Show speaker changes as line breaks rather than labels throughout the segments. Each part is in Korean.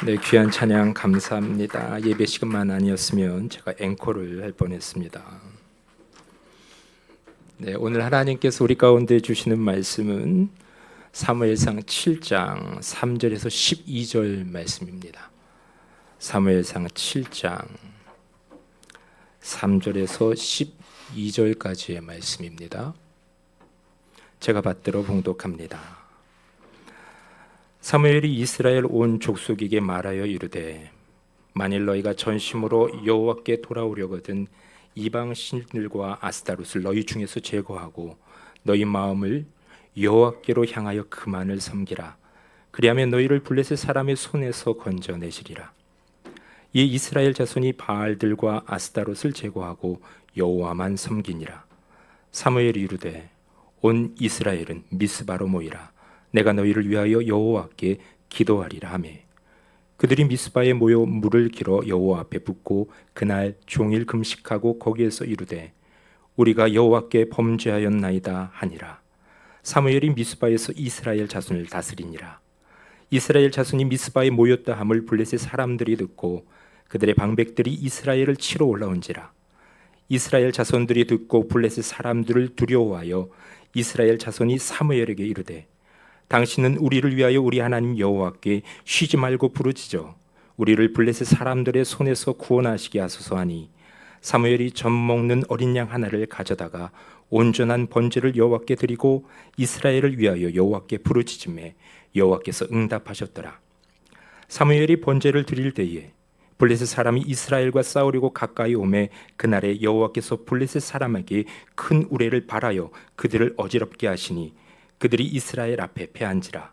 네, 귀한 찬양 감사합니다. 예배 시간만 아니었으면 제가 앵콜을 할 뻔했습니다. 네, 오늘 하나님께서 우리 가운데 주시는 말씀은 사무엘상 7장 3절에서 12절 말씀입니다. 사무엘상 7장 3절에서 12절까지의 말씀입니다. 제가 받들어 봉독합니다. 사무엘이 이스라엘 온 족속에게 말하여 이르되 만일 너희가 전심으로 여호와께 돌아오려거든 이방 신들과 아스타롯을 너희 중에서 제거하고 너희 마음을 여호와께로 향하여 그만을 섬기라. 그리하면 너희를 블레셋 사람의 손에서 건져내시리라. 이 이스라엘 자손이 바알들과 아스타롯을 제거하고 여호와만 섬기니라. 사무엘이 이르되 온 이스라엘은 미스바로 모이라. 내가 너희를 위하여 여호와께 기도하리라 하며 그들이 미스바에 모여 물을 길어 여호와 앞에 붓고 그날 종일 금식하고 거기에서 이르되 우리가 여호와께 범죄하였나이다 하니라. 사무엘이 미스바에서 이스라엘 자손을 다스리니라. 이스라엘 자손이 미스바에 모였다 함을 블레셋 사람들이 듣고 그들의 방백들이 이스라엘을 치러 올라온지라. 이스라엘 자손들이 듣고 블레셋 사람들을 두려워하여 이스라엘 자손이 사무엘에게 이르되 당신은 우리를 위하여 우리 하나님 여호와께 쉬지 말고 부르짖어 우리를 블레셋 사람들의 손에서 구원하시게 하소서 하니 사무엘이 젖 먹는 어린 양 하나를 가져다가 온전한 번제를 여호와께 드리고 이스라엘을 위하여 여호와께 부르짖음에 여호와께서 응답하셨더라. 사무엘이 번제를 드릴 때에 블레셋 사람이 이스라엘과 싸우려고 가까이 오매 그날에 여호와께서 블레셋 사람에게 큰 우레를 발하여 그들을 어지럽게 하시니 그들이 이스라엘 앞에 패한지라.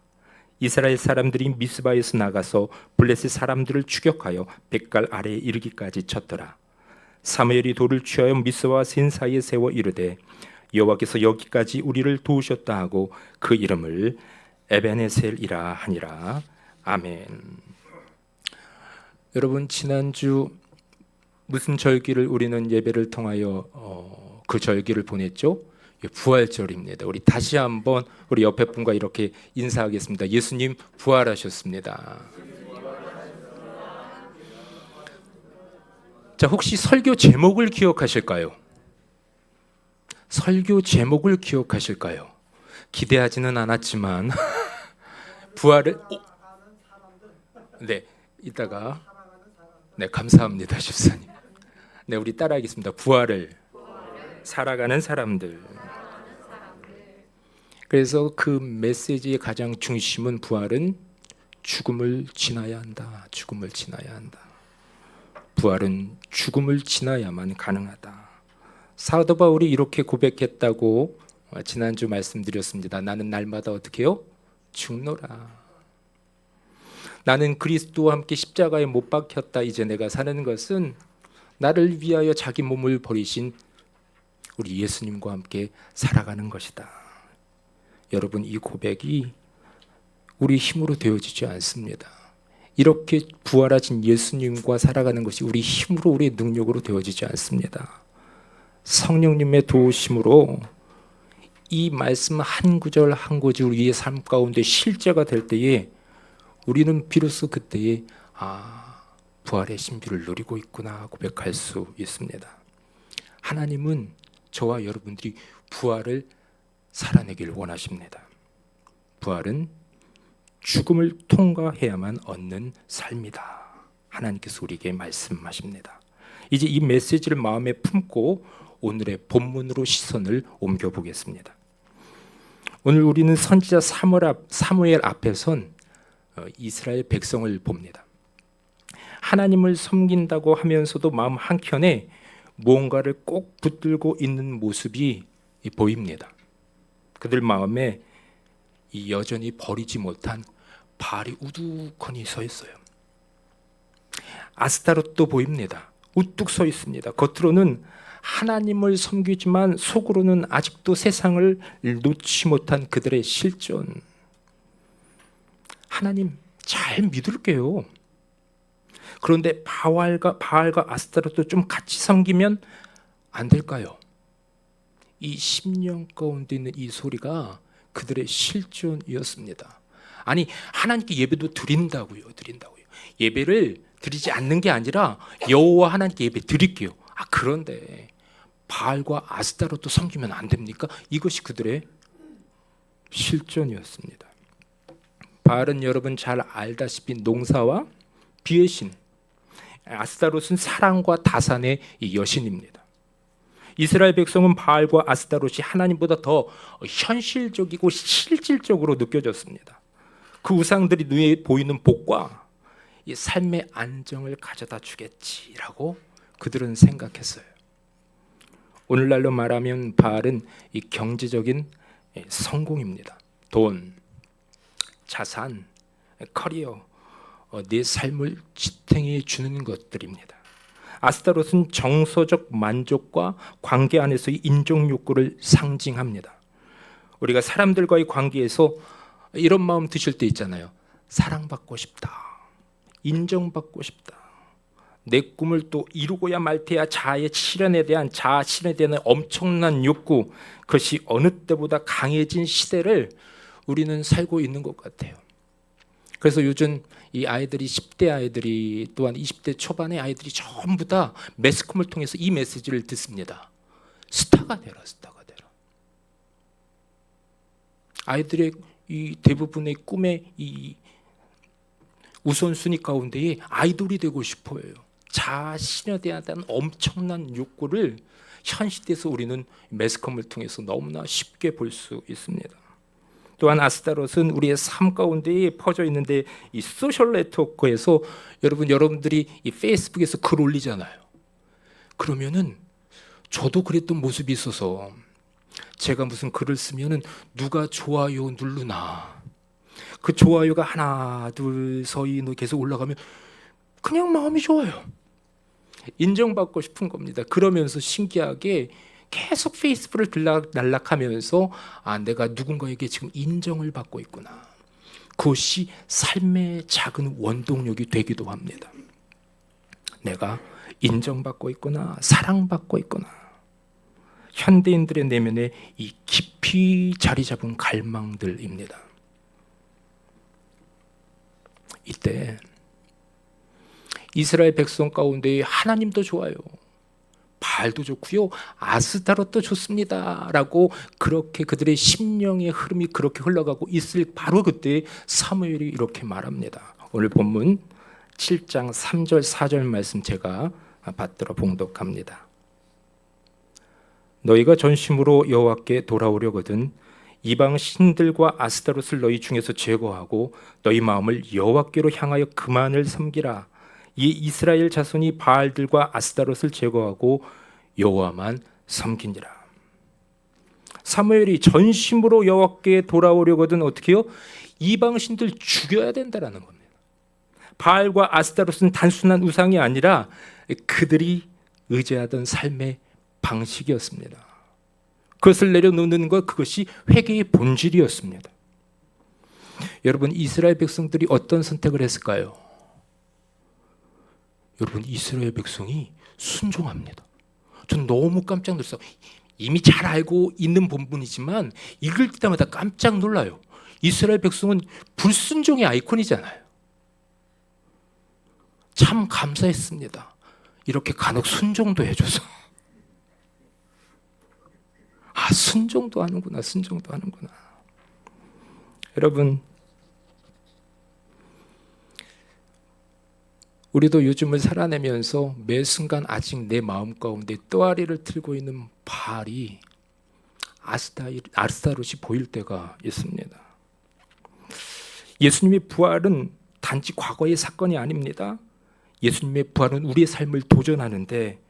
이스라엘 사람들이 미스바에서 나가서 블레셋 사람들을 추격하여 뱃갈 아래에 이르기까지 쳤더라. 사무엘이 돌을 취하여 미스바와 센 사이에 세워 이르되 여호와께서 여기까지 우리를 도우셨다 하고 그 이름을 에베네셀이라 하니라. 아멘. 여러분, 지난주 무슨 절기를 우리는 예배를 통하여 그 절기를 보냈죠? 부활절입니다. 우리 다시 한번 우리 옆에 분과 이렇게 인사하겠습니다. 예수님 부활하셨습니다. 자, 혹시 설교 제목을 기억하실까요? 설교 제목을 기억하실까요? 기대하지는 않았지만 부활을 네, 이따가 네, 감사합니다, 집사님. 네, 우리 따라하겠습니다. 부활을 살아가는 사람들. 그래서 그 메시지의 가장 중심은 부활은 죽음을 지나야 한다. 죽음을 지나야 한다. 부활은 죽음을 지나야만 가능하다. 사도 바울이 이렇게 고백했다고 지난주 말씀드렸습니다. 나는 날마다 어떻게 해요? 죽노라. 나는 그리스도와 함께 십자가에 못 박혔다. 이제 내가 사는 것은 나를 위하여 자기 몸을 버리신 우리 예수님과 함께 살아가는 것이다. 여러분, 이 고백이 우리 힘으로 되어지지 않습니다. 이렇게 부활하신 예수님과 살아가는 것이 우리 힘으로, 우리의 능력으로 되어지지 않습니다. 성령님의 도우심으로 이 말씀 한 구절 한 구절 우리의 삶 가운데 실제가 될 때에 우리는 비로소 그때에 부활의 신비를 누리고 있구나 고백할 수 있습니다. 하나님은 저와 여러분들이 부활을 살아내길 원하십니다. 부활은 죽음을 통과해야만 얻는 삶이다. 하나님께서 우리에게 말씀하십니다. 이제 이 메시지를 마음에 품고 오늘의 본문으로 시선을 옮겨보겠습니다. 오늘 우리는 선지자 사무엘 앞에 선 이스라엘 백성을 봅니다. 하나님을 섬긴다고 하면서도 마음 한켠에 무언가를 꼭 붙들고 있는 모습이 보입니다. 그들 마음에 이 여전히 버리지 못한 바알이 우두커니 서 있어요. 아스타롯도 보입니다. 우뚝 서 있습니다. 겉으로는 하나님을 섬기지만 속으로는 아직도 세상을 놓지 못한 그들의 실존. 하나님 잘 믿을게요. 그런데 바알과 아스타롯도 좀 같이 섬기면 안 될까요? 이 10년 가운데 있는 이 소리가 그들의 실존이었습니다. 아니, 하나님께 예배도 드린다고요. 예배를 드리지 않는 게 아니라 여호와 하나님께 예배 드릴게요. 그런데 바알과 아스타롯도 섬기면 안 됩니까? 이것이 그들의 실존이었습니다. 바알은 여러분 잘 알다시피 농사와 비의 신, 아스타롯은 사랑과 다산의 여신입니다. 이스라엘 백성은 바알과 아스타롯이 하나님보다 더 현실적이고 실질적으로 느껴졌습니다. 그 우상들이 눈에 보이는 복과 이 삶의 안정을 가져다 주겠지라고 그들은 생각했어요. 오늘날로 말하면 바알은 이 경제적인 성공입니다. 돈, 자산, 커리어, 내 삶을 지탱해 주는 것들입니다. 아스타롯은 정서적 만족과 관계 안에서의 인정 욕구를 상징합니다. 우리가 사람들과의 관계에서 이런 마음 드실 때 있잖아요. 사랑받고 싶다, 인정받고 싶다, 내 꿈을 또 이루고야 말 테야. 자아의 실현에 대한 자아 실현에 대한 엄청난 욕구, 그것이 어느 때보다 강해진 시대를 우리는 살고 있는 것 같아요. 그래서 요즘 이 아이들이 10대 아이들이 또한 20대 초반의 아이들이 전부 다 매스컴을 통해서 이 메시지를 듣습니다. 스타가 되라, 스타가 되라. 아이들의 이 대부분의 꿈의 이 우선순위 가운데에 아이돌이 되고 싶어요. 자아 실현에 대한 엄청난 욕구를 현 시대에서 우리는 매스컴을 통해서 너무나 쉽게 볼 수 있습니다. 또한 아스타롯은 우리의 삶 가운데에 퍼져 있는데, 이 소셜 네트워크에서 여러분들이 이 페이스북에서 글 올리잖아요. 그러면은 저도 그랬던 모습이 있어서 제가 무슨 글을 쓰면은 누가 좋아요 누르나, 그 좋아요가 하나 둘 서이 계속 올라가면 그냥 마음이 좋아요. 인정받고 싶은 겁니다. 그러면서 신기하게 계속 페이스북을 들락날락하면서 내가 누군가에게 지금 인정을 받고 있구나. 그것이 삶의 작은 원동력이 되기도 합니다. 내가 인정받고 있구나, 사랑받고 있구나. 현대인들의 내면에 이 깊이 자리 잡은 갈망들입니다. 이때 이스라엘 백성 가운데 하나님도 좋아요, 바알도 좋고요, 아스타롯도 좋습니다 라고 그렇게 그들의 심령의 흐름이 그렇게 흘러가고 있을 바로 그때 사무엘이 이렇게 말합니다. 오늘 본문 7장 3절 4절 말씀 제가 받들어 봉독합니다. 너희가 전심으로 여호와께 돌아오려거든 이방 신들과 아스타롯을 너희 중에서 제거하고 너희 마음을 여호와께로 향하여 그만을 섬기라. 이 이스라엘 자손이 바알들과 아스타롯을 제거하고 여호와만 섬기니라. 사무엘이 전심으로 여호와께 돌아오려거든 어떻게 해요? 이방 신들 죽여야 된다라는 겁니다. 바알과 아스타롯은 단순한 우상이 아니라 그들이 의지하던 삶의 방식이었습니다. 그것을 내려놓는 것, 그것이 회개의 본질이었습니다. 여러분, 이스라엘 백성들이 어떤 선택을 했을까요? 여러분, 이스라엘 백성이 순종합니다. 전 너무 깜짝 놀랐어요. 이미 잘 알고 있는 본문이지만 읽을 때마다 깜짝 놀라요. 이스라엘 백성은 불순종의 아이콘이잖아요. 참 감사했습니다. 이렇게 간혹 순종도 해줘서. 순종도 하는구나, 순종도 하는구나. 여러분, 우리도 요즘을 살아내면서 매 순간 아직 내 마음 가운데 또아리를 틀고 있는 바알이, 아스타롯이 보일 때가 있습니다. 예수님의 부활은 단지 과거의 사건이 아닙니다. 예수님의 부활은 우리의 삶을 도전하는데,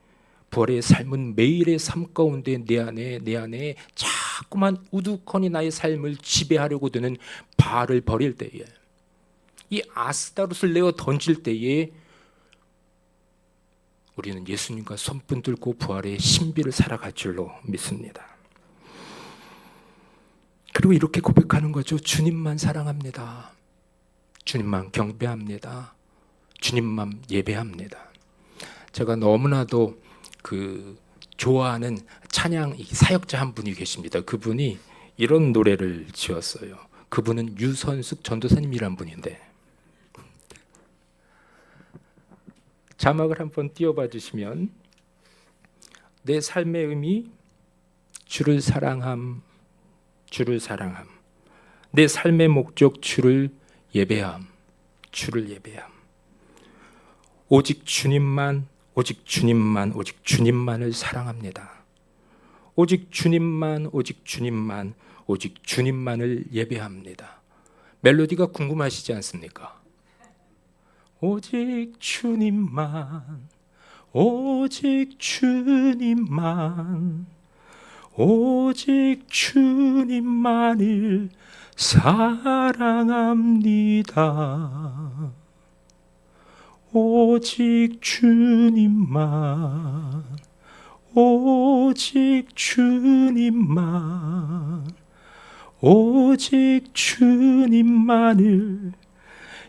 부활의 삶은 매일의 삶 가운데 내 안에 자꾸만 우두커니 나의 삶을 지배하려고 드는 바알을 버릴 때에, 이 아스타롯을 내어 던질 때에 우리는 예수님과 손붙들고 부활의 신비를 살아갈 줄로 믿습니다. 그리고 이렇게 고백하는 거죠. 주님만 사랑합니다. 주님만 경배합니다. 주님만 예배합니다. 제가 너무나도 좋아하는 찬양 사역자 한 분이 계십니다. 그분이 이런 노래를 지었어요. 그분은 유선숙 전도사님이란 분인데, 자막을 한번 띄워봐 주시면, 내 삶의 의미, 주를 사랑함, 주를 사랑함. 내 삶의 목적, 주를 예배함, 주를 예배함. 오직 주님만, 오직 주님만, 오직 주님만을 사랑합니다. 오직 주님만, 오직 주님만, 오직 주님만을 예배합니다. 멜로디가 궁금하시지 않습니까? 오직 주님만, 오직 주님만, 오직 주님만을 사랑합니다. 오직 주님만, 오직 주님만, 오직 주님만을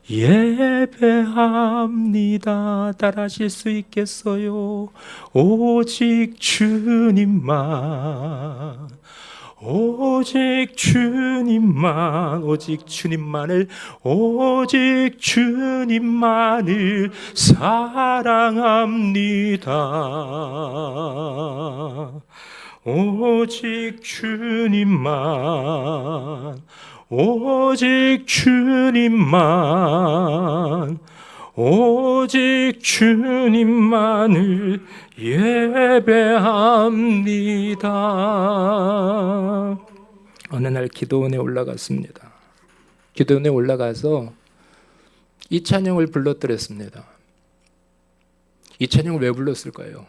예배합니다. 따라하실 수 있겠어요? 오직 주님만, 오직 주님만, 오직 주님만을, 오직 주님만을 사랑합니다. 오직 주님만, 오직 주님만, 오직 주님만을 예배합니다. 어느 날 기도원에 올라갔습니다. 기도원에 올라가서 이 찬양을 불러드렸습니다. 이 찬양을 왜 불렀을까요?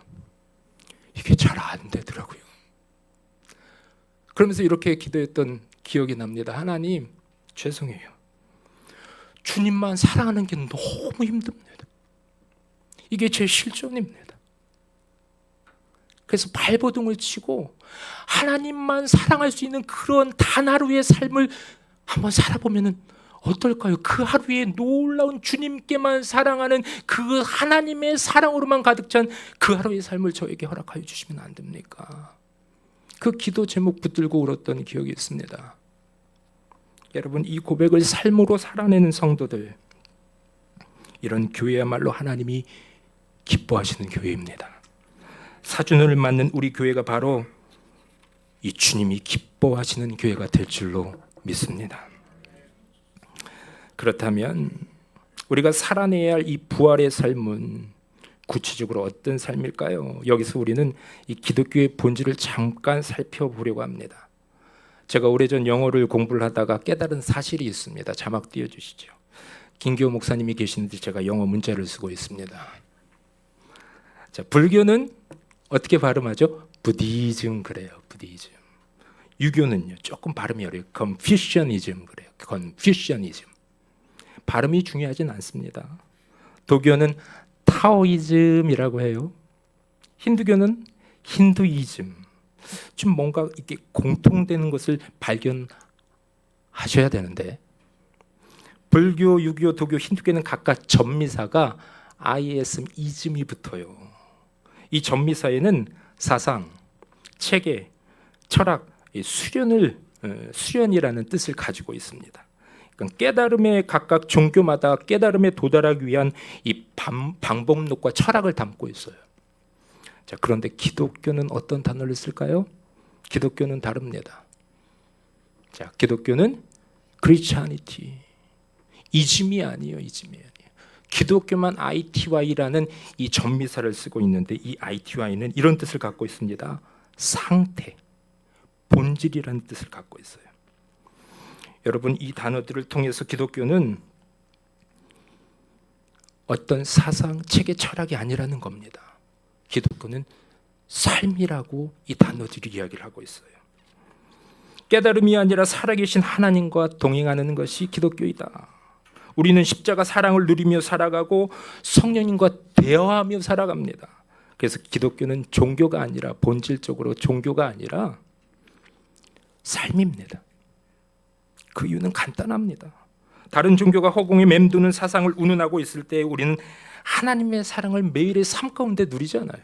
이게 잘 안 되더라고요. 그러면서 이렇게 기도했던 기억이 납니다. 하나님, 죄송해요. 주님만 사랑하는 게 너무 힘듭니다. 이게 제 실존입니다. 그래서 발버둥을 치고 하나님만 사랑할 수 있는 그런 단 하루의 삶을 한번 살아보면 어떨까요? 그 하루에 놀라운 주님께만 사랑하는 그 하나님의 사랑으로만 가득 찬 그 하루의 삶을 저에게 허락하여 주시면 안 됩니까? 그 기도 제목 붙들고 울었던 기억이 있습니다. 여러분, 이 고백을 삶으로 살아내는 성도들, 이런 교회야말로 하나님이 기뻐하시는 교회입니다. 사준을 맞는 우리 교회가 바로 이 주님이 기뻐하시는 교회가 될 줄로 믿습니다. 그렇다면 우리가 살아내야 할 이 부활의 삶은 구체적으로 어떤 삶일까요? 여기서 우리는 이 기독교의 본질을 잠깐 살펴보려고 합니다. 제가 오래전 영어를 공부를 하다가 깨달은 사실이 있습니다. 자막 띄워주시죠. 김기호 목사님이 계시는데 제가 영어 문자를 쓰고 있습니다. 자, 불교는 어떻게 발음하죠? 부디즘 그래요. 부디즘. 유교는요, 조금 발음이 어려워요. 컨퓨셔니즘 그래요. 컨퓨셔니즘. 발음이 중요하진 않습니다. 도교는 타오이즘이라고 해요. 힌두교는 힌두이즘. 좀 뭔가 이렇게 공통되는 것을 발견하셔야 되는데, 불교, 유교, 도교, 힌두교는 각각 전미사가 ISM 이즘이 붙어요. 이 전미사에는 사상, 체계, 철학, 수련이라는 뜻을 가지고 있습니다. 그러니까 깨달음의 각각 종교마다 깨달음에 도달하기 위한 이 방법론과 철학을 담고 있어요. 자, 그런데 기독교는 어떤 단어를 쓸까요? 기독교는 다릅니다. 자, 기독교는 Christianity, 이즘이 아니에요. 이즘이 아니에요. 기독교만 ITY라는 이 전미사를 쓰고 있는데, 이 ITY는 이런 뜻을 갖고 있습니다. 상태, 본질이라는 뜻을 갖고 있어요. 여러분, 이 단어들을 통해서 기독교는 어떤 사상, 체계, 철학이 아니라는 겁니다. 기독교는 삶이라고 이 단어들이 이야기를 하고 있어요. 깨달음이 아니라 살아계신 하나님과 동행하는 것이 기독교이다. 우리는 십자가 사랑을 누리며 살아가고 성령님과 대화하며 살아갑니다. 그래서 기독교는 종교가 아니라, 본질적으로 종교가 아니라 삶입니다. 그 이유는 간단합니다. 다른 종교가 허공에 맴도는 사상을 운운하고 있을 때 우리는 하나님의 사랑을 매일의 삶 가운데 누리잖아요.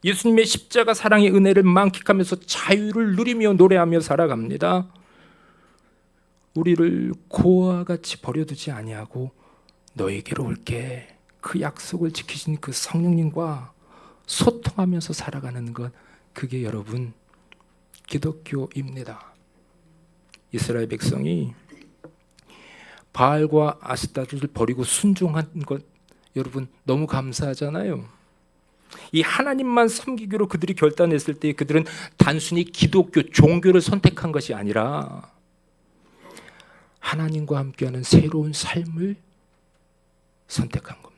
예수님의 십자가 사랑의 은혜를 만끽하면서 자유를 누리며 노래하며 살아갑니다. 우리를 고와 같이 버려두지 아니하고 너에게로 올게, 그 약속을 지키신 그 성령님과 소통하면서 살아가는 것, 그게 여러분 기독교입니다. 이스라엘 백성이 바알과 아스타롯을 버리고 순종한 것, 여러분 너무 감사하잖아요. 이 하나님만 섬기기로 그들이 결단했을 때 그들은 단순히 기독교 종교를 선택한 것이 아니라 하나님과 함께하는 새로운 삶을 선택한 겁니다.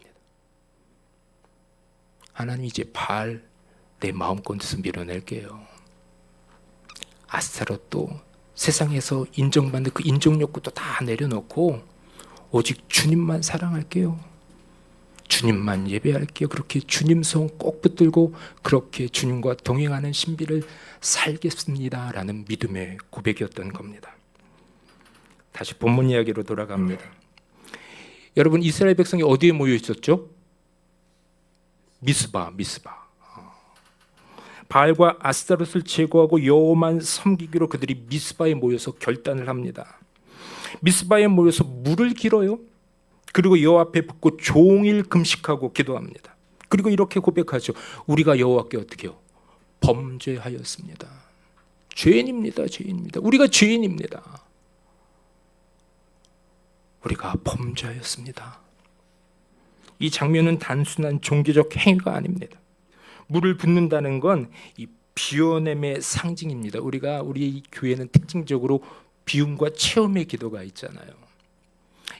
하나님, 이제 바알 내 마음껏에서 밀어낼게요. 아스타롯도 세상에서 인정받는 그 인정욕구도 다 내려놓고 오직 주님만 사랑할게요. 주님만 예배할게요. 그렇게 주님 손 꼭 붙들고 그렇게 주님과 동행하는 신비를 살겠습니다 라는 믿음의 고백이었던 겁니다. 다시 본문 이야기로 돌아갑니다. 여러분, 이스라엘 백성이 어디에 모여 있었죠? 미스바. 바알과 아스타롯을 제거하고 여호와만 섬기기로 그들이 미스바에 모여서 결단을 합니다. 미스바에 모여서 물을 길어요. 그리고 여호와 앞에 붙고 종일 금식하고 기도합니다. 그리고 이렇게 고백하죠. 우리가 여호와께 어떻게 해요? 범죄하였습니다. 죄인입니다. 우리가 죄인입니다. 우리가 범죄하였습니다. 이 장면은 단순한 종교적 행위가 아닙니다. 물을 붓는다는 건 이 비워냄의 상징입니다. 우리 교회는 특징적으로 비움과 체험의 기도가 있잖아요.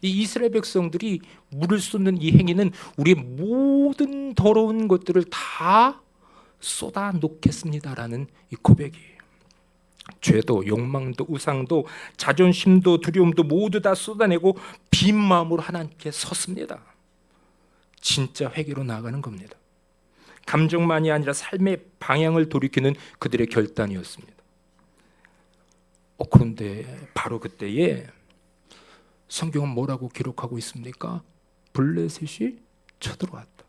이 이스라엘 백성들이 물을 쏟는 이 행위는 우리의 모든 더러운 것들을 다 쏟아 놓겠습니다라는 이 고백이에요. 죄도, 욕망도, 우상도, 자존심도, 두려움도 모두 다 쏟아내고 빈 마음으로 하나님께 섰습니다. 진짜 회개로 나아가는 겁니다. 감정만이 아니라 삶의 방향을 돌이키는 그들의 결단이었습니다. 그런데 바로 그때에 성경은 뭐라고 기록하고 있습니까? 블레셋이 쳐들어왔다.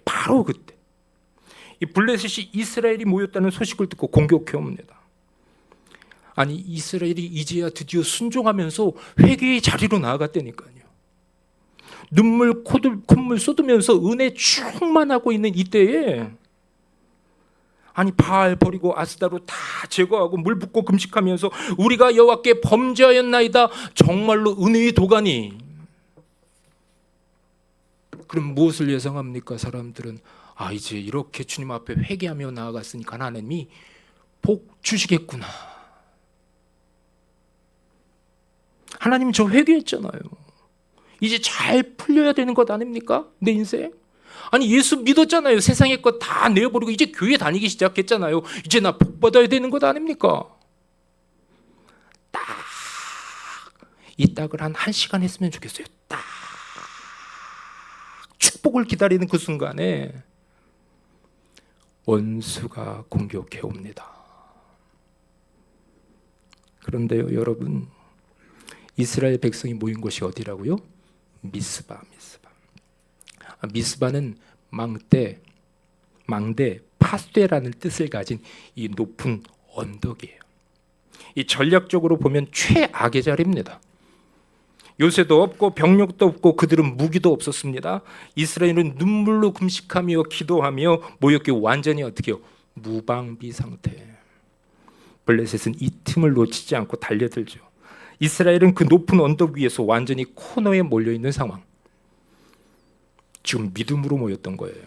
바로 그때 이 블레셋이 이스라엘이 모였다는 소식을 듣고 공격해 옵니다. 아니, 이스라엘이 이제야 드디어 순종하면서 회개의 자리로 나아갔다니까요. 눈물 콧물 쏟으면서 은혜 충만하고 있는 이때에, 아니 바알 버리고 아스타롯 다 제거하고 물 붓고 금식하면서 우리가 여호와께 범죄하였나이다, 정말로 은혜의 도가니. 그럼 무엇을 예상합니까? 사람들은 이제 이렇게 주님 앞에 회개하며 나아갔으니까 하나님이 복 주시겠구나. 하나님, 저 회개했잖아요. 이제 잘 풀려야 되는 것 아닙니까? 내 인생. 아니, 예수 믿었잖아요. 세상의 것 다 내어버리고 이제 교회 다니기 시작했잖아요. 이제 나 복 받아야 되는 것 아닙니까? 딱 이 딱을 한 1시간 했으면 좋겠어요. 딱 축복을 기다리는 그 순간에 원수가 공격해 옵니다. 그런데요, 여러분, 이스라엘 백성이 모인 곳이 어디라고요? 미스바. 미스바는 망대, 파수대라는 뜻을 가진 이 높은 언덕이에요. 이 전략적으로 보면 최악의 자리입니다. 요새도 없고 병력도 없고 그들은 무기도 없었습니다. 이스라엘은 눈물로 금식하며 기도하며 모였기에 완전히 어떻게 해요? 무방비 상태. 블레셋은 이 틈을 놓치지 않고 달려들죠. 이스라엘은 그 높은 언덕 위에서 완전히 코너에 몰려있는 상황. 지금 믿음으로 모였던 거예요.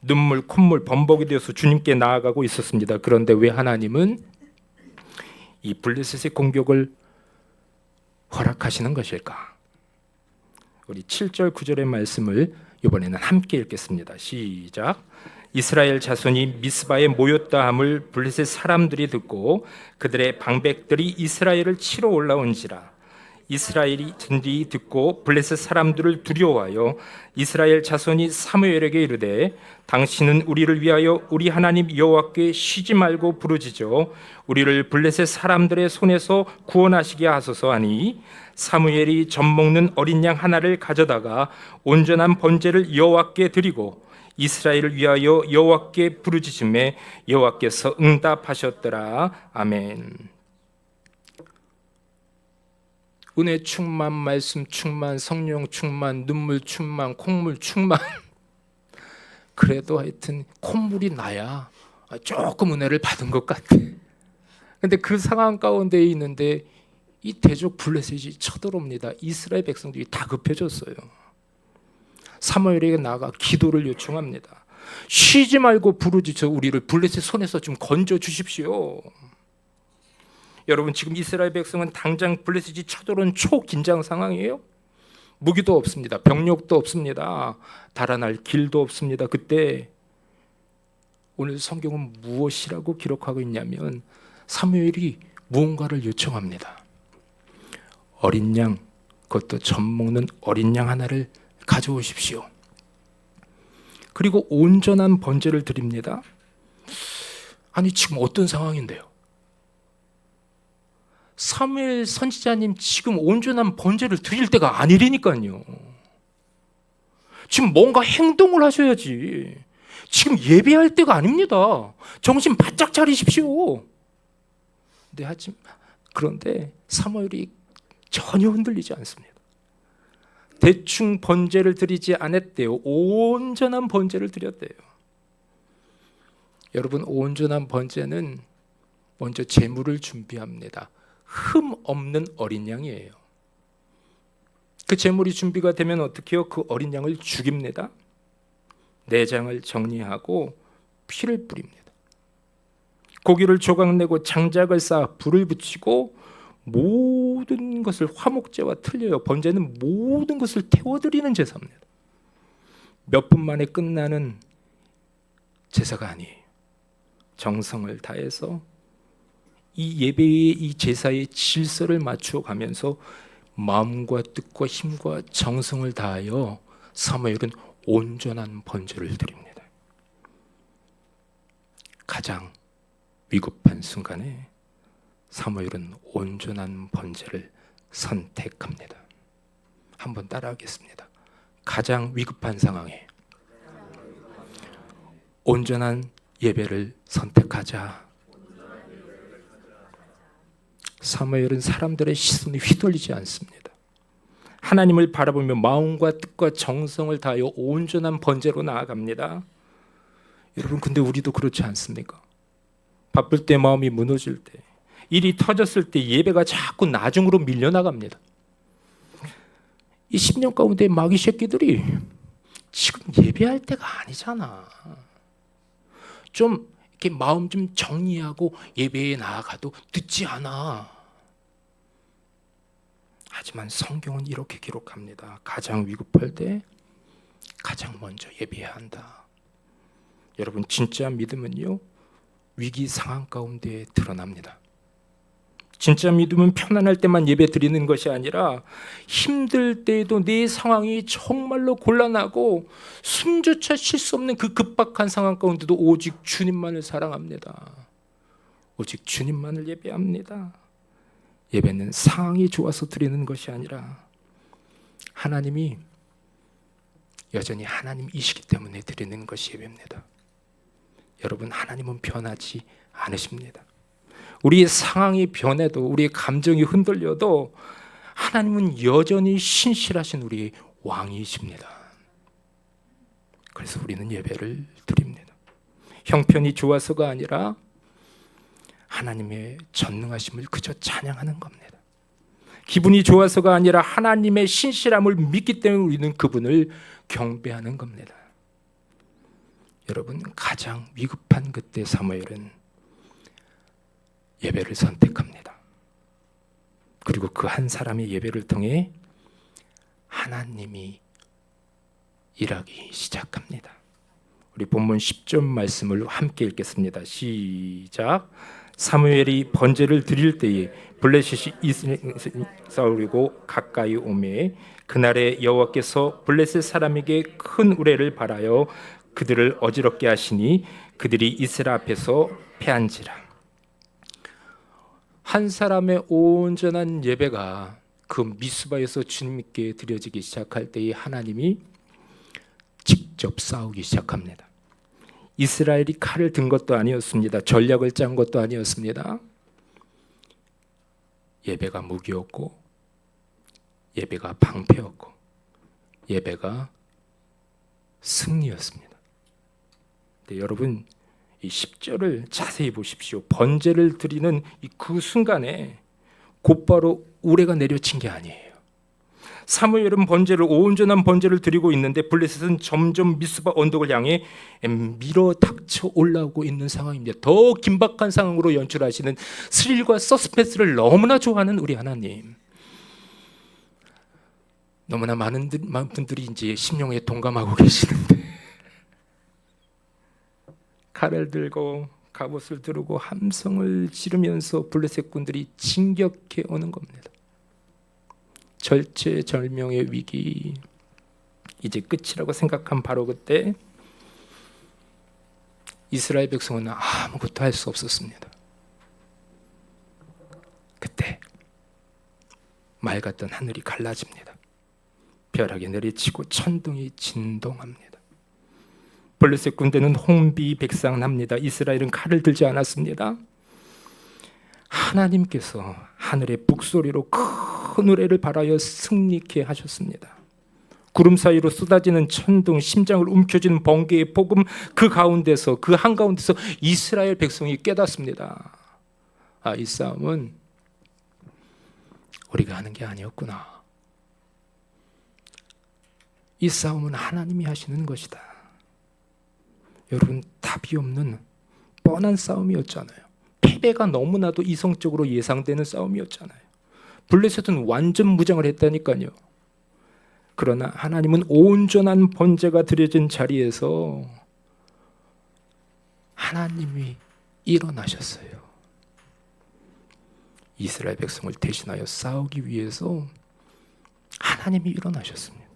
눈물, 콧물, 범벅이 되어서 주님께 나아가고 있었습니다. 그런데 왜 하나님은 이 블레셋의 공격을 허락하시는 것일까? 우리 7절 9절의 말씀을 이번에는 함께 읽겠습니다. 시작. 이스라엘 자손이 미스바에 모였다 함을 블레셋 사람들이 듣고 그들의 방백들이 이스라엘을 치러 올라온지라. 이스라엘이 전디 듣고 블레셋 사람들을 두려워하여 이스라엘 자손이 사무엘에게 이르되 당신은 우리를 위하여 우리 하나님 여호와께 쉬지 말고 부르짖어 우리를 블레셋 사람들의 손에서 구원하시게 하소서 하니 사무엘이 젖 먹는 어린 양 하나를 가져다가 온전한 번제를 여호와께 드리고 이스라엘을 위하여 여호와께 부르짖음에 여호와께서 응답하셨더라. 아멘. 은혜 충만, 말씀 충만, 성령 충만, 눈물 충만, 콧물 충만. 그래도 하여튼 콧물이 나야 조금 은혜를 받은 것 같아. 근데 그 상황 가운데 있는데 이 대적 블레셋이 쳐들어옵니다. 이스라엘 백성들이 다급해졌어요. 사무엘에게 나아가 기도를 요청합니다. 쉬지 말고 부르짖어 우리를 블레셋 손에서 좀 건져 주십시오. 여러분, 지금 이스라엘 백성은 당장 블레셋이 쳐들어온 초긴장 상황이에요. 무기도 없습니다. 병력도 없습니다. 달아날 길도 없습니다. 그때 오늘 성경은 무엇이라고 기록하고 있냐면 사무엘이 무언가를 요청합니다. 어린 양, 그것도 젖 먹는 어린 양 하나를 가져오십시오. 그리고 온전한 번제를 드립니다. 아니, 지금 어떤 상황인데요? 사무엘 선지자님, 지금 온전한 번제를 드릴 때가 아니라니까요. 지금 뭔가 행동을 하셔야지. 지금 예배할 때가 아닙니다. 정신 바짝 차리십시오. 그런데 사무엘이 전혀 흔들리지 않습니다. 대충 번제를 드리지 않았대요. 온전한 번제를 드렸대요. 여러분, 온전한 번제는 먼저 제물을 준비합니다. 흠 없는 어린 양이에요. 그 제물이 준비가 되면 어떻게 해요? 그 어린 양을 죽입니다. 내장을 정리하고 피를 뿌립니다. 고기를 조각내고 장작을 쌓아 불을 붙이고 모든 것을, 화목제와 틀려요. 번제는 모든 것을 태워드리는 제사입니다. 몇 분 만에 끝나는 제사가 아니에요. 정성을 다해서 이 예배의, 이 제사의 질서를 맞추어 가면서 마음과 뜻과 힘과 정성을 다하여 사무엘은 온전한 번제를 드립니다. 가장 위급한 순간에 사무엘은 온전한 번제를 선택합니다. 한번 따라하겠습니다. 가장 위급한 상황에 온전한 예배를 선택하자. 사무엘은 사람들의 시선에 휘둘리지 않습니다. 하나님을 바라보며 마음과 뜻과 정성을 다하여 온전한 번제로 나아갑니다. 여러분, 근데 우리도 그렇지 않습니까? 바쁠 때, 마음이 무너질 때, 일이 터졌을 때 예배가 자꾸 나중으로 밀려나갑니다. 이 10년 가운데 마귀 새끼들이 지금 예배할 때가 아니잖아. 좀 이렇게 마음 좀 정리하고 예배에 나아가도 늦지 않아. 하지만 성경은 이렇게 기록합니다. 가장 위급할 때 가장 먼저 예배해야 한다. 여러분, 진짜 믿음은요, 위기 상황 가운데 드러납니다. 진짜 믿음은 편안할 때만 예배 드리는 것이 아니라 힘들 때에도 내 상황이 정말로 곤란하고 숨조차 쉴 수 없는 그 급박한 상황 가운데도 오직 주님만을 사랑합니다. 오직 주님만을 예배합니다. 예배는 상황이 좋아서 드리는 것이 아니라 하나님이 여전히 하나님이시기 때문에 드리는 것이 예배입니다. 여러분, 하나님은 변하지 않으십니다. 우리의 상황이 변해도, 우리의 감정이 흔들려도 하나님은 여전히 신실하신 우리의 왕이십니다. 그래서 우리는 예배를 드립니다. 형편이 좋아서가 아니라 하나님의 전능하심을 그저 찬양하는 겁니다. 기분이 좋아서가 아니라 하나님의 신실함을 믿기 때문에 우리는 그분을 경배하는 겁니다. 여러분, 가장 위급한 그때 사무엘은 예배를 선택합니다. 그리고 그 한 사람의 예배를 통해 하나님이 일하기 시작합니다. 우리 본문 10절 말씀을 함께 읽겠습니다. 시작. 사무엘이 번제를 드릴 때에 블레셋이 싸우려고 가까이 오매 그날에 여호와께서 블레셋 사람에게 큰 우레를 발하여 그들을 어지럽게 하시니 그들이 이스라엘 앞에서 패한지라. 한 사람의 온전한 예배가 그 미스바에서 주님께 드려지기 시작할 때에 하나님이 직접 싸우기 시작합니다. 이스라엘이 칼을 든 것도 아니었습니다. 전략을 짠 것도 아니었습니다. 예배가 무기였고 예배가 방패였고 예배가 승리였습니다. 근데 여러분, 이 10절을 자세히 보십시오. 번제를 드리는 그 순간에 곧바로 우레가 내려친 게 아니에요. 사무엘은 온전한 번제를 드리고 있는데 블레셋은 점점 미스바 언덕을 향해 밀어 닥쳐 올라오고 있는 상황입니다. 더 긴박한 상황으로 연출하시는 스릴과 서스펜스를 너무나 좋아하는 우리 하나님. 너무나 많은 분들이 이제 심령에 동감하고 계시는데 칼을 들고 갑옷을 두르고 함성을 지르면서 블레셋 군들이 진격해 오는 겁니다. 절체절명의 위기, 이제 끝이라고 생각한 바로 그때 이스라엘 백성은 아무것도 할 수 없었습니다. 그때 맑았던 하늘이 갈라집니다. 벼락이 내리치고 천둥이 진동합니다. 블레셋 군대는 혼비백산합니다. 이스라엘은 칼을 들지 않았습니다. 하나님께서 하늘의 북소리로 큰 우레를 발하여 승리케 하셨습니다. 구름 사이로 쏟아지는 천둥, 심장을 움켜쥐는 번개의 복음, 그 한가운데서 이스라엘 백성이 깨닫습니다. 이 싸움은 우리가 하는 게 아니었구나. 이 싸움은 하나님이 하시는 것이다. 여러분, 답이 없는 뻔한 싸움이었잖아요. 패배가 너무나도 이성적으로 예상되는 싸움이었잖아요. 블레셋은 완전 무장을 했다니까요. 그러나 하나님은 온전한 번제가 드려진 자리에서 하나님이 일어나셨어요. 이스라엘 백성을 대신하여 싸우기 위해서 하나님이 일어나셨습니다.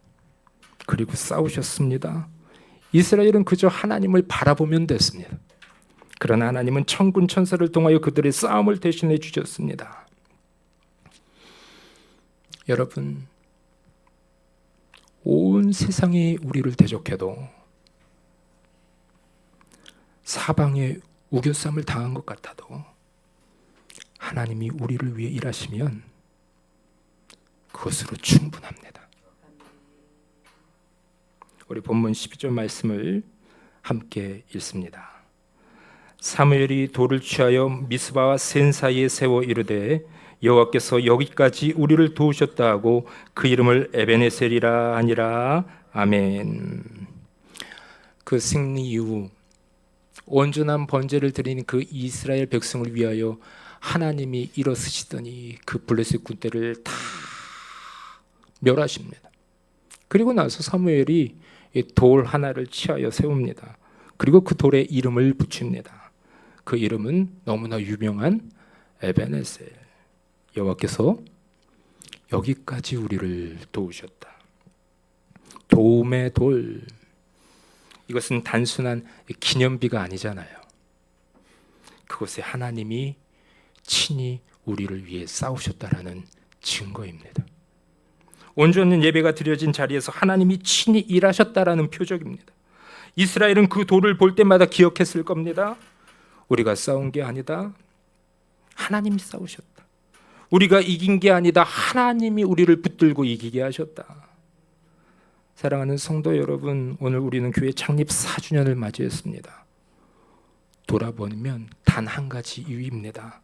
그리고 싸우셨습니다. 이스라엘은 그저 하나님을 바라보면 됐습니다. 그러나 하나님은 천군 천사를 통하여 그들의 싸움을 대신해 주셨습니다. 여러분, 온 세상이 우리를 대적해도 사방에 우겨쌈을 당한 것 같아도 하나님이 우리를 위해 일하시면 그것으로 충분합니다. 우리 본문 12절 말씀을 함께 읽습니다. 사무엘이 돌을 취하여 미스바와 센 사이에 세워 이르되 여호와께서 여기까지 우리를 도우셨다 하고 그 이름을 에베네셀이라 하니라. 아멘. 그 승리 이후 온전한 번제를 드리는 그 이스라엘 백성을 위하여 하나님이 일어서시더니 그 블레셋 군대를 다 멸하십니다. 그리고 나서 사무엘이 돌 하나를 취하여 세웁니다. 그리고 그 돌에 이름을 붙입니다. 그 이름은 너무나 유명한 에베네셀. 여호와께서 여기까지 우리를 도우셨다. 도움의 돌. 이것은 단순한 기념비가 아니잖아요. 그것에 하나님이 친히 우리를 위해 싸우셨다라는 증거입니다. 온전한 예배가 드려진 자리에서 하나님이 친히 일하셨다라는 표적입니다. 이스라엘은 그 돌을 볼 때마다 기억했을 겁니다. 우리가 싸운 게 아니다. 하나님이 싸우셨다. 우리가 이긴 게 아니다. 하나님이 우리를 붙들고 이기게 하셨다. 사랑하는 성도 여러분, 오늘 우리는 교회 창립 4주년을 맞이했습니다. 돌아보면 단 한 가지 이유입니다.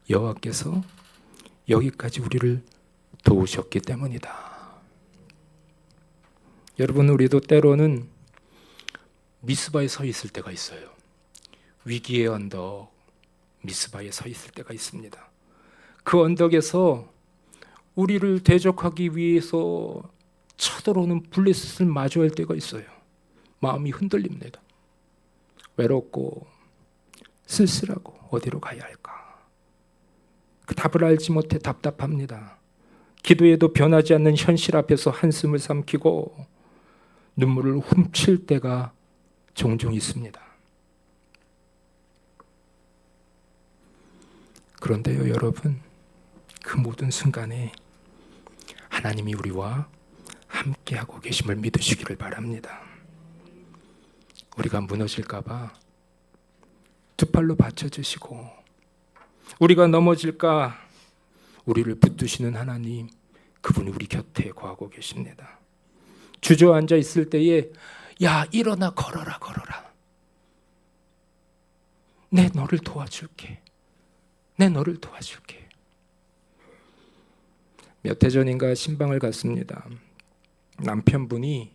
여호와께서 여기까지 우리를 도우셨기 때문이다. 여러분, 우리도 때로는 미스바에 서 있을 때가 있어요. 위기의 언덕 미스바에 서 있을 때가 있습니다. 그 언덕에서 우리를 대적하기 위해서 쳐들어오는 블레셋을 마주할 때가 있어요. 마음이 흔들립니다. 외롭고 쓸쓸하고 어디로 가야 할까? 그 답을 알지 못해 답답합니다. 기도에도 변하지 않는 현실 앞에서 한숨을 삼키고 눈물을 훔칠 때가 종종 있습니다. 그런데요, 여러분, 그 모든 순간에 하나님이 우리와 함께하고 계심을 믿으시기를 바랍니다. 우리가 무너질까 봐 두 팔로 받쳐주시고, 우리가 넘어질까 우리를 붙드시는 하나님, 그분이 우리 곁에 거하고 계십니다. 주저앉아 있을 때에 야 일어나 걸어라 걸어라. 내 너를 도와줄게. 내 너를 도와줄게. 몇 해 전인가 신방을 갔습니다. 남편분이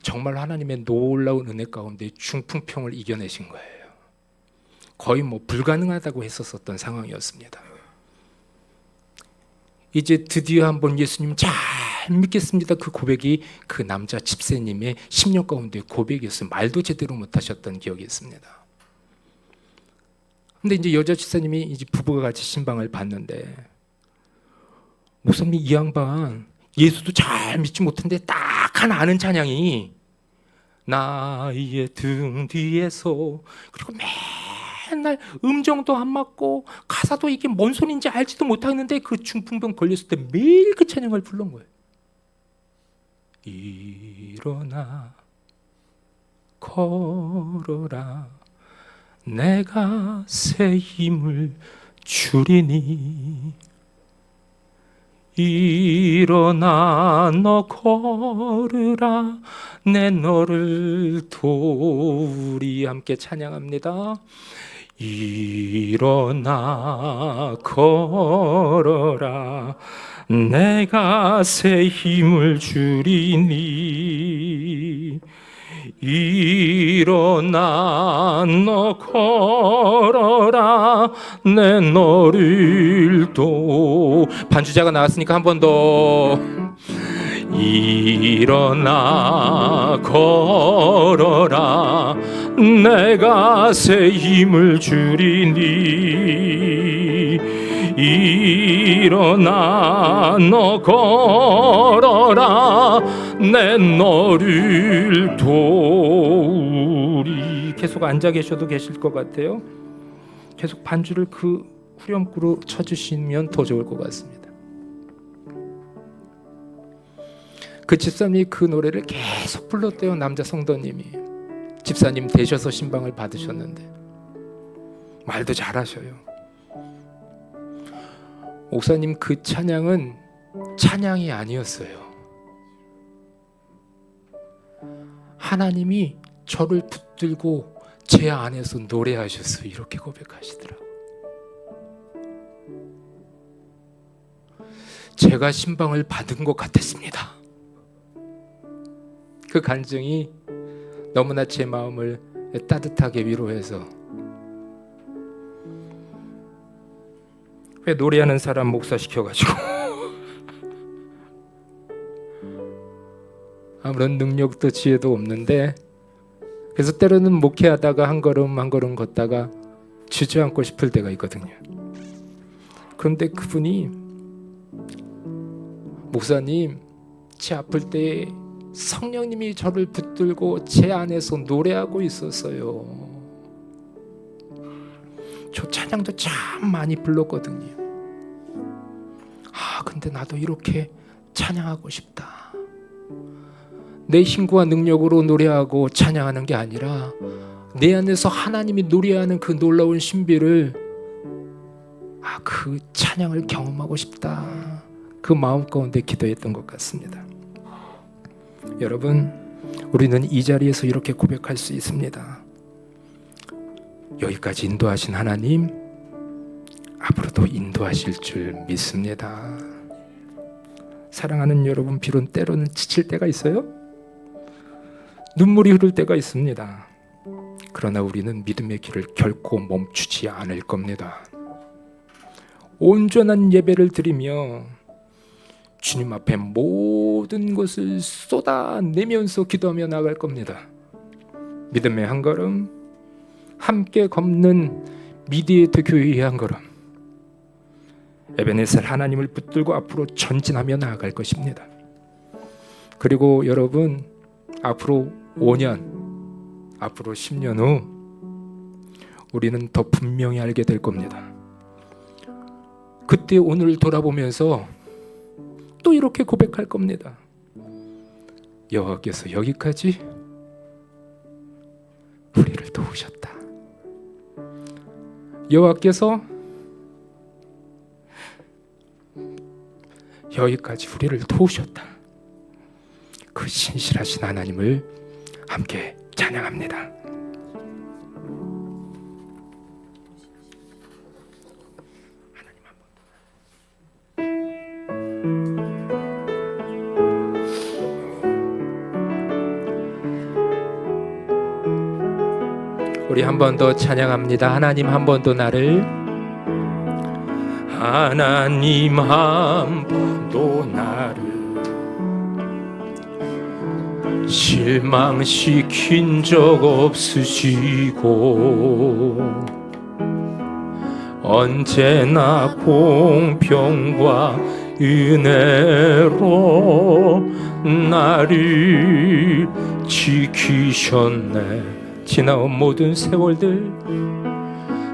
정말 하나님의 놀라운 은혜 가운데 중풍병을 이겨내신 거예요. 거의 불가능하다고 했었던 상황이었습니다. 이제 드디어 한번 예수님 잘 믿겠습니다. 그 고백이 그 남자 집사님의 10년 가운데 고백이었어요. 말도 제대로 못하셨던 기억이 있습니다. 근데 이제 여자 집사님이 이제 부부가 같이 신방을 봤는데, 목사님 이 양반 예수도 잘 믿지 못했는데 딱 하나 아는 찬양이 나의 등 뒤에서, 그리고 맨날 음정도 안 맞고 가사도 이게 뭔 소리인지 알지도 못하는데 그 중풍병 걸렸을 때 매일 그 찬양을 부른 거예요. 일어나 걸어라 내가 새 힘을 주리니 일어나 너 걸으라 내 너를 도우리. 함께 찬양합니다. 일어나 걸어라 내가 새 힘을 주리니 일어나 너 걸어라 내 너를 도. 반주자가 나왔으니까 한 번 더. 일어나 걸어라 내가 새 힘을 주리니 일어나 너 걸어라 내 너를 도우리. 계속 앉아 계셔도 계실 것 같아요. 계속 반주를 그 후렴구로 쳐주시면 더 좋을 것 같습니다. 그 집사님이 그 노래를 계속 불렀대요. 남자 성도님이 집사님 되셔서 신방을 받으셨는데 말도 잘하셔요. 목사님 그 찬양은 찬양이 아니었어요. 하나님이 저를 붙들고 제 안에서 노래하셨어요. 이렇게 고백하시더라고요. 제가 신방을 받은 것 같았습니다. 그 간증이 너무나 제 마음을 따뜻하게 위로해서, 왜 노래하는 사람 목사시켜가지고 아무런 능력도 지혜도 없는데, 그래서 때로는 목회하다가 한 걸음 한 걸음 걷다가 주저앉고 싶을 때가 있거든요. 그런데 그분이 목사님 제 아플 때 성령님이 저를 붙들고 제 안에서 노래하고 있었어요. 저 찬양도 참 많이 불렀거든요. 근데 나도 이렇게 찬양하고 싶다. 내 힘과 능력으로 노래하고 찬양하는 게 아니라 내 안에서 하나님이 노래하는 그 놀라운 신비를, 그 찬양을 경험하고 싶다. 그 마음 가운데 기도했던 것 같습니다. 여러분, 우리는 이 자리에서 이렇게 고백할 수 있습니다. 여기까지 인도하신 하나님, 앞으로도 인도하실 줄 믿습니다. 사랑하는 여러분, 비록 때로는 지칠 때가 있어요. 눈물이 흐를 때가 있습니다. 그러나 우리는 믿음의 길을 결코 멈추지 않을 겁니다. 온전한 예배를 드리며 주님 앞에 모든 것을 쏟아내면서 기도하며 나갈 겁니다. 믿음의 한 걸음, 함께 걷는 미디에이터 교회의 한 걸음, 에베네셀 하나님을 붙들고 앞으로 전진하며 나아갈 것입니다. 그리고 여러분, 앞으로 5년, 앞으로 10년 후 우리는 더 분명히 알게 될 겁니다. 그때 오늘을 돌아보면서 또 이렇게 고백할 겁니다. 여호와께서 여기까지 우리를 도우셨다. 여호와께서 여기까지 우리를 도우셨다. 그 신실하신 하나님을 함께 찬양합니다. 우리 한 번 더 찬양합니다. 하나님 한 번 더 나를, 하나님 한 번 더 나를 실망시킨 적 없으시고 언제나 공평과 은혜로 나를 지키셨네. 지나온 모든 세월들,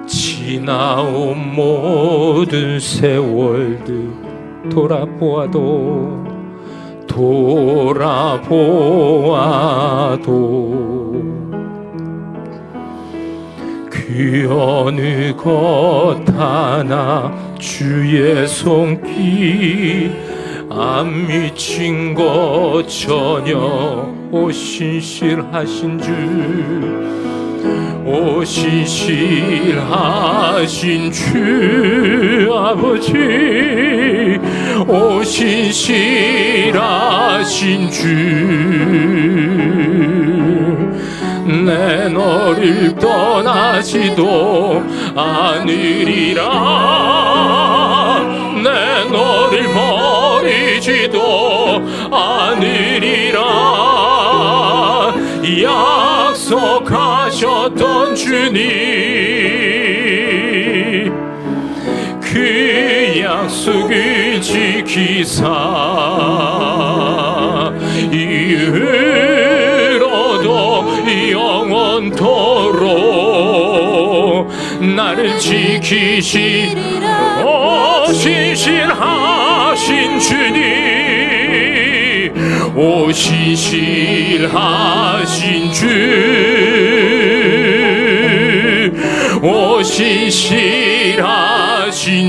지나온 모든 세월들 돌아보아도 그 어느 것 하나 주의 손길 안 미친 것 전혀 오 신실하신 주, 오 신실하신 주 아버지, 오 신실하신 주, 내 너를 떠나지도 않으리라, 내 너를 버리지도 않으리라. 약속하셨던 주님, 그 약속을 지키사 이후로도 영원토록 나를 지키시리라. 오 신실하신 주님, 오 신실하신 주, 오 신실하신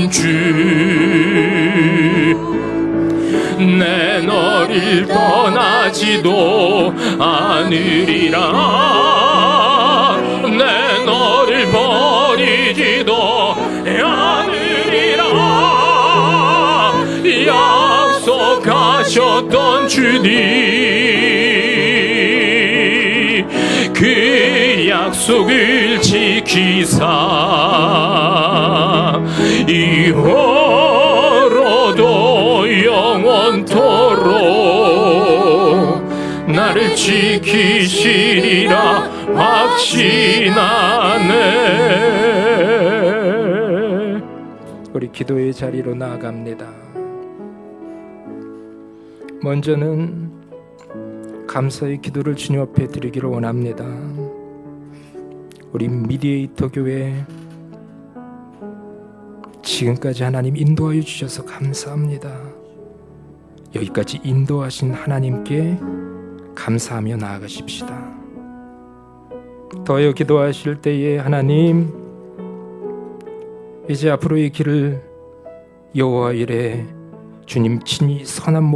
주, 내 너를 떠나지도 않으리라, 내 너를 버리지도 않으리라. 약속하셨던 주님, 그 약속을 지키사 이후로도 영원토록 나를 지키시리라 확신하네. 우리 기도의 자리로 나아갑니다. 먼저는 감사의 기도를 주님 앞에 드리기를 원합니다. 우리 미디에이터 교회 지금까지 하나님 인도하여 주셔서 감사합니다. 여기까지 인도하신 하나님께 감사하며 나아가십시다. 더하여 기도하실 때에 하나님, 이제 앞으로의 길을 여호와 이래 주님 친히 선한 목